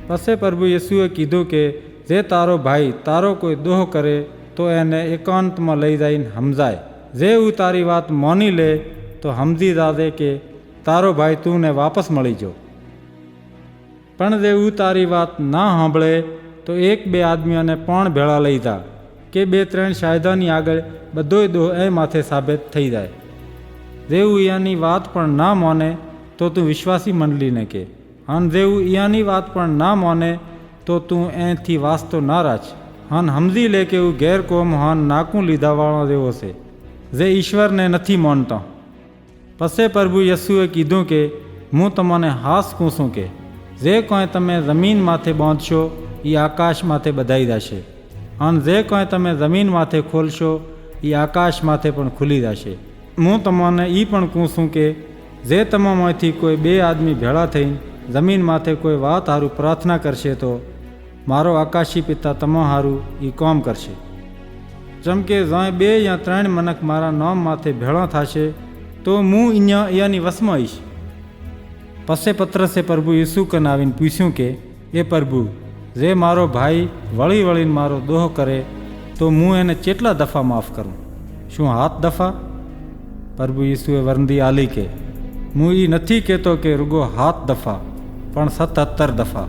પછી પ્રભુ યેસુએ કીધું કે જે તારો ભાઈ તારો કોઈ દોહ કરે તો એને એકાંતમાં લઈ જઈને સમજાય. જે હું તારી વાત માની લે તો સમજી જાજે કે તારો ભાઈ તુંને વાપસ મળી જો. પણ જે હું તારી વાત ના સાંભળે તો એક બે આદમીઓને પણ ભેળા લઈ જા કે બે ત્રણ શાયદાની આગળ બધોય દોહ એ માથે સાબિત થઈ જાય. જેવું ઈયાની વાત પણ ના માને તો તું વિશ્વાસી મંડળીને કે, અને જેવું ઈયાની વાત પણ ના માને તો તું એથી વાસ્તો ના રાખ. હન સમજી લે કે હું ગેરકોમ હન નાકું લીધાવાળો જેવો છે, જે ઈશ્વરને નથી માનતો. પછી પ્રભુ યેસુએ કીધું કે હું તમને હાસ કહું છું કે જે કોઈ તમે જમીન માથે બાંધશો એ આકાશ માથે બધાઈ જશે, અને જે કોઈ તમે જમીન માથે ખોલશો એ આકાશ માથે પણ ખુલી જશે. હું તમને એ પણ કહું છું કે જે તમામાંથી કોઈ બે આદમી ભેળા થઈને જમીન માથે કોઈ વાત સારું પ્રાર્થના કરશે તો મારો આકાશી પિતા તમા સારું એ કામ કરશે. જેમ કે જ્યાં બે યા ત્રણ મનક મારા નામ માથે ભેળા થશે તો હું અહીંયા અહીંયાની વસમાં આવીશ. પછી પત્રસે પ્રભુ યેસુ કન આવીને પૂછ્યું કે એ પ્રભુ, જે મારો ભાઈ વળી વળીને મારો દોહ કરે તો હું એને કેટલા દફા માફ કરું? શું 7 દફા? પ્રભુ યેસુએ વરંદી આલી કે હું એ નથી કહેતો કે રૂગો 7 દફા, પણ 77 દફા.